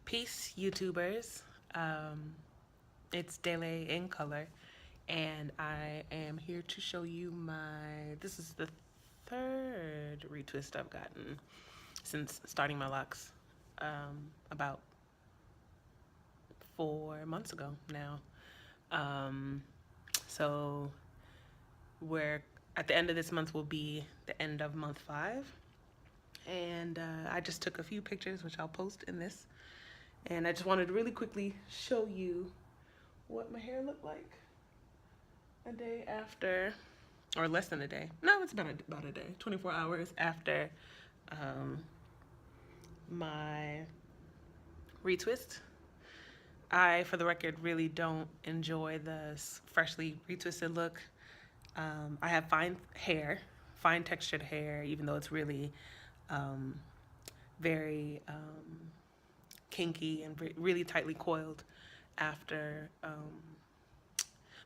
Peace, YouTubers. It's Dele in color, and I am here to show you this is the third retwist I've gotten since starting my locks about 4 months ago now. So we're at the end of this month will be the end of month 5. And I just took a few pictures, which I'll post in this. And I just wanted to really quickly show you what my hair looked like a day after, or less than a day. No, it's about a day, 24 hours after my retwist. I, for the record, really don't enjoy the freshly retwisted look. I have fine textured hair, even though it's really very kinky and really tightly coiled after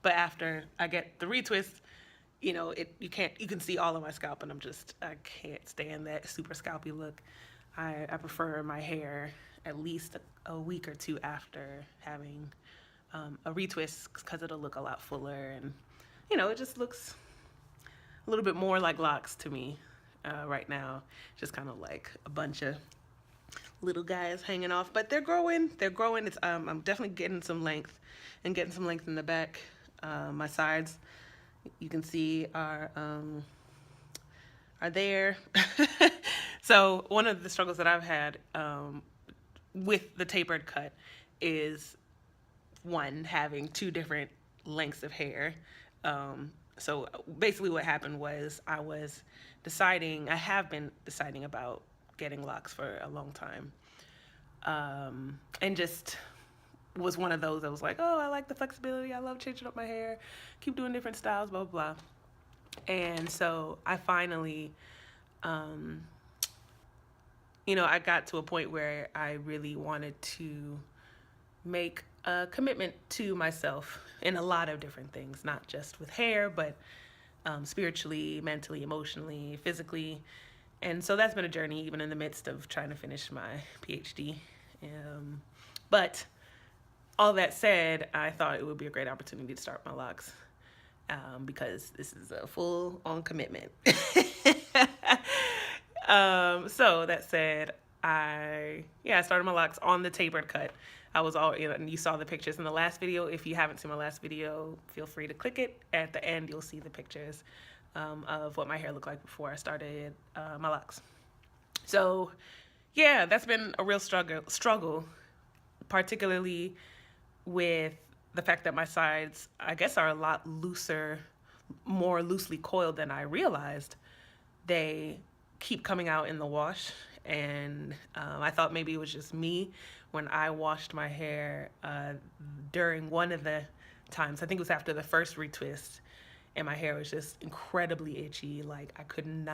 but after I get the retwist, you can see all of my scalp, and I can't stand that super scalpy look. I prefer my hair at least a week or two after having a retwist, because it'll look a lot fuller, and it just looks a little bit more like locks to me. Right now, just kind of like a bunch of little guys hanging off, but they're growing. It's I'm definitely getting some length in the back. My sides, you can see, are there. So one of the struggles that I've had with the tapered cut is, one, having two different lengths of hair. So basically what happened was I have been deciding about getting locks for a long time. And just was one of those that was like, oh, I like the flexibility. I love changing up my hair, keep doing different styles, blah, blah, blah. And so I finally, I got to a point where I really wanted to make a commitment to myself in a lot of different things, not just with hair, but spiritually, mentally, emotionally, physically. And so that's been a journey, even in the midst of trying to finish my PhD. But all that said, I thought it would be a great opportunity to start my locks, because this is a full-on commitment. So that said, I started my locks on the tapered cut. I was and you saw the pictures in the last video. If you haven't seen my last video, feel free to click it. At the end, you'll see the pictures of what my hair looked like before I started my locks. So yeah, that's been a real struggle, particularly with the fact that my sides, I guess, are a lot more loosely coiled than I realized. They keep coming out in the wash, and I thought maybe it was just me when I washed my hair during one of the times. I think it was after the first retwist, and my hair was just incredibly itchy. Like, I couldn't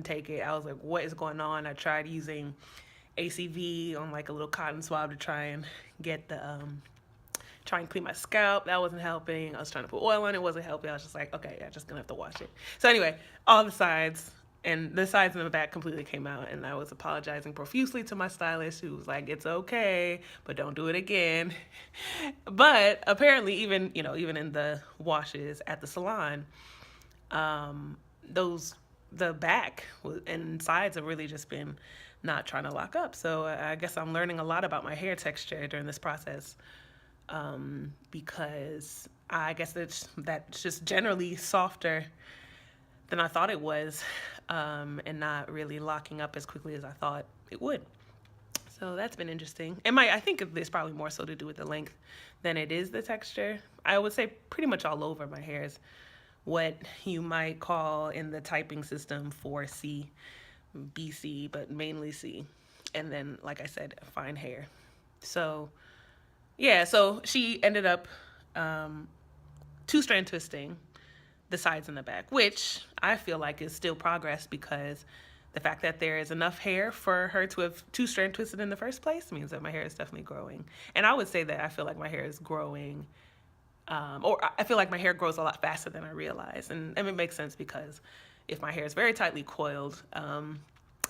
take it. I was like, what is going on? I tried using ACV on like a little cotton swab to try and get try and clean my scalp. That wasn't helping. I was trying to put oil on it. Wasn't helping. I was just like, okay, I'm just gonna have to wash it. So anyway, all the sides and the back completely came out, and I was apologizing profusely to my stylist, who was like, it's okay, but don't do it again. But apparently, even in the washes at the salon, the back and sides have really just been not trying to lock up. So I guess I'm learning a lot about my hair texture during this process, because I guess that's just generally softer than I thought it was, and not really locking up as quickly as I thought it would. So that's been interesting. I think it's probably more so to do with the length than it is the texture. I would say pretty much all over my hair is what you might call in the typing system 4C, BC, but mainly C. And then, like I said, fine hair. So yeah, so she ended up 2-strand twisting the sides and the back, which I feel like is still progress, because the fact that there is enough hair for her to have 2-strand twisted in the first place means that my hair is definitely growing. And I would say that I feel like my hair is growing, or I feel like my hair grows a lot faster than I realize. And it makes sense, because if my hair is very tightly coiled,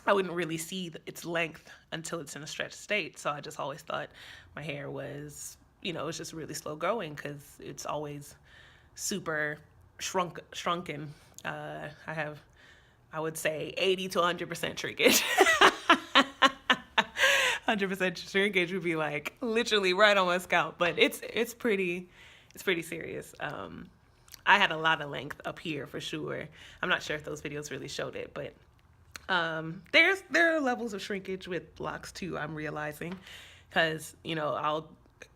I wouldn't really see its length until it's in a stretched state. So I just always thought my hair was, it's just really slow growing because it's always super shrunken. I have, I would say, 80 to 100% shrinkage. 100% shrinkage would be like literally right on my scalp, but it's pretty serious. I had a lot of length up here for sure. I'm not sure if those videos really showed it, but there are levels of shrinkage with locks too, I'm realizing, because I'll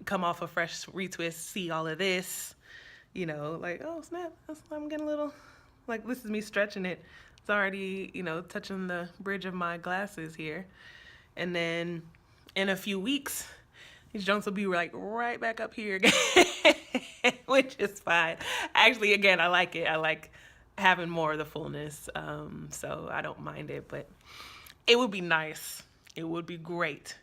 come off a fresh retwist, see all of this, like, oh snap, I'm getting a little, like, this is me stretching it. It's already, touching the bridge of my glasses here. And then in a few weeks, these junks will be like right back up here again, which is fine. Actually, again, I like it. I like having more of the fullness, so I don't mind it. But it would be nice. It would be great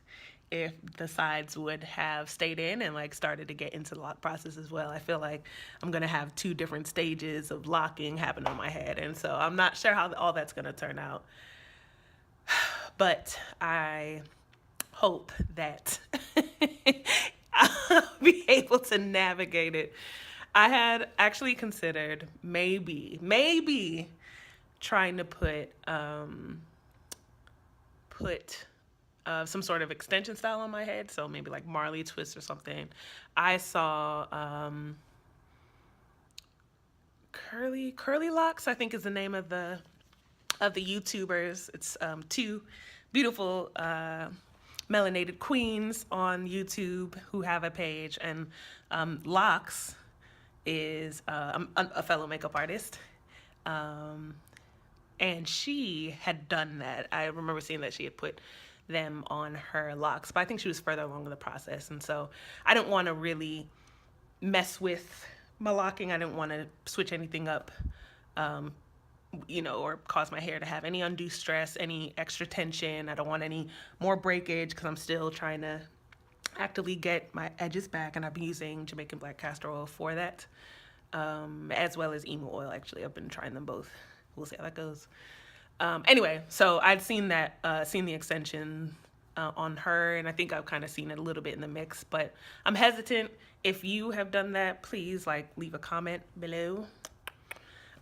if the sides would have stayed in and like started to get into the lock process as well. I feel like I'm gonna have 2 different stages of locking happen on my head, and so I'm not sure how all that's gonna turn out. But I hope that I'll be able to navigate it. I had actually considered maybe trying to put some sort of extension style on my head, so maybe like Marley twist or something. I saw curly locks, I think is the name of the YouTubers. It's 2 beautiful melanated queens on YouTube who have a page, and Locs is a fellow makeup artist, and she had done that. I remember seeing that she had put them on her locks, but I think she was further along in the process, and so I didn't want to really mess with my locking. I didn't want to switch anything up, or cause my hair to have any undue stress, any extra tension. I don't want any more breakage because I'm still trying to actively get my edges back, and I've been using Jamaican black castor oil for that, as well as emu oil. Actually, I've been trying them both. We'll see how that goes. Anyway, so I'd seen the extension on her, and I think I've kind of seen it a little bit in the mix, but I'm hesitant. If you have done that, please leave a comment below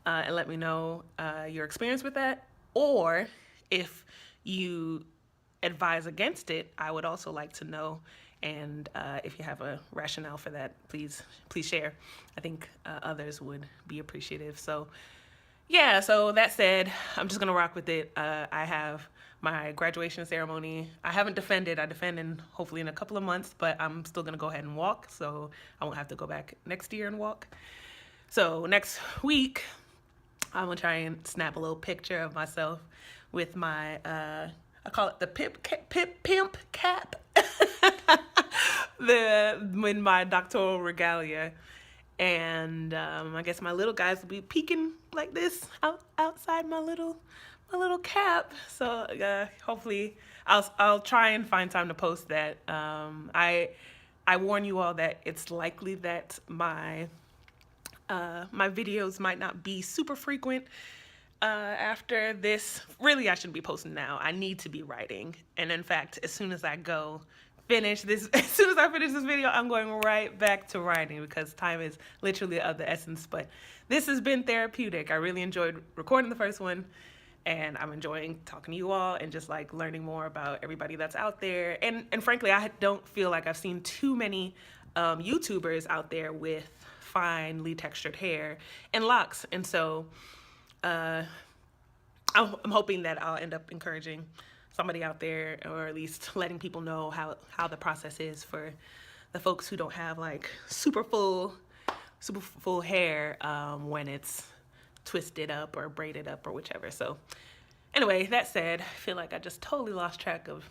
and let me know your experience with that, or if you advise against it, I would also like to know. And if you have a rationale for that, please share. I think others would be appreciative. So yeah, so that said, I'm just gonna rock with it. I have my graduation ceremony. I haven't defended. I defend hopefully in a couple of months, but I'm still gonna go ahead and walk, so I won't have to go back next year and walk. So next week, I'm gonna try and snap a little picture of myself with my I call it the pimp cap, in my doctoral regalia, and I guess my little guys will be peeking like this outside my little cap. So hopefully I'll try and find time to post that. I warn you all that it's likely that my videos might not be super frequent after this. Really, I shouldn't be posting now. I need to be writing. And in fact, as soon as I finish this video, I'm going right back to writing because time is literally of the essence. But this has been therapeutic. I really enjoyed recording the first one, and I'm enjoying talking to you all and just learning more about everybody that's out there. And frankly, I don't feel like I've seen too many YouTubers out there with finely textured hair and locks, and so I'm hoping that I'll end up encouraging somebody out there, or at least letting people know how the process is for the folks who don't have super full hair when it's twisted up or braided up or whichever. So anyway, that said, I feel like I just totally lost track of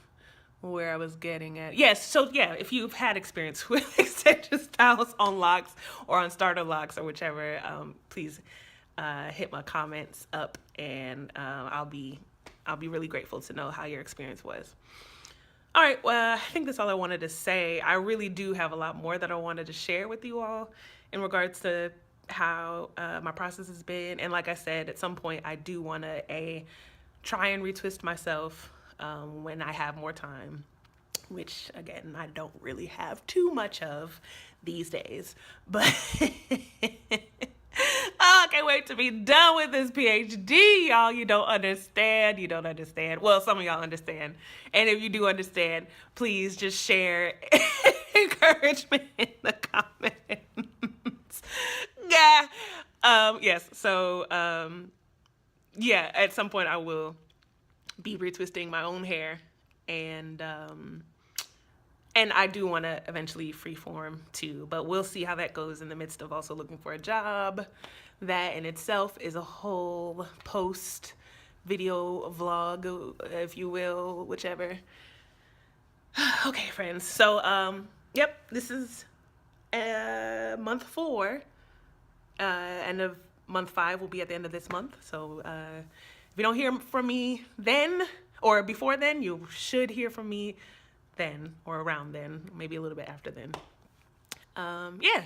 where I was getting at. Yes, so yeah, if you've had experience with extension styles on locks or on starter locks or whichever, please hit my comments up, and I'll be really grateful to know how your experience was. All right, well, I think that's all I wanted to say. I really do have a lot more that I wanted to share with you all in regards to how my process has been. And like I said, at some point I do want to try and retwist myself when I have more time, which again, I don't really have too much of these days. But oh, I can't wait to be done with this PhD, y'all. You don't understand. You don't understand. Well, some of y'all understand. And if you do understand, please just share encouragement in the comments. Yeah. Yes. So, yeah, at some point I will be retwisting my own hair, and I do want to eventually freeform too, but we'll see how that goes in the midst of also looking for a job. That in itself is a whole post video vlog, if you will, whichever. Okay, friends. So, yep, this is month 4. End of month 5 will be at the end of this month. So, if you don't hear from me then or before then, you should hear from me then or around then, maybe a little bit after then. Yeah,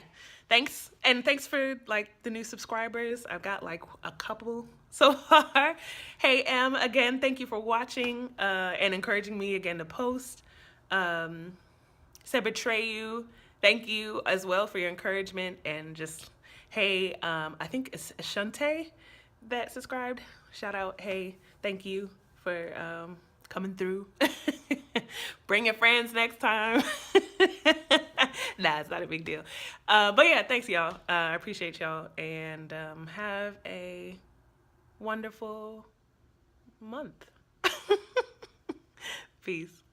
thanks. And thanks for like the new subscribers. I've got like a couple so far. Hey, again, thank you for watching and encouraging me again to post. Said betray you. Thank you as well for your encouragement, and just, hey, I think it's Ashante that subscribed. Shout out. Hey, thank you for coming through. Bring your friends next time. Nah, it's not a big deal. But yeah, thanks y'all. I appreciate y'all, and have a wonderful month. Peace.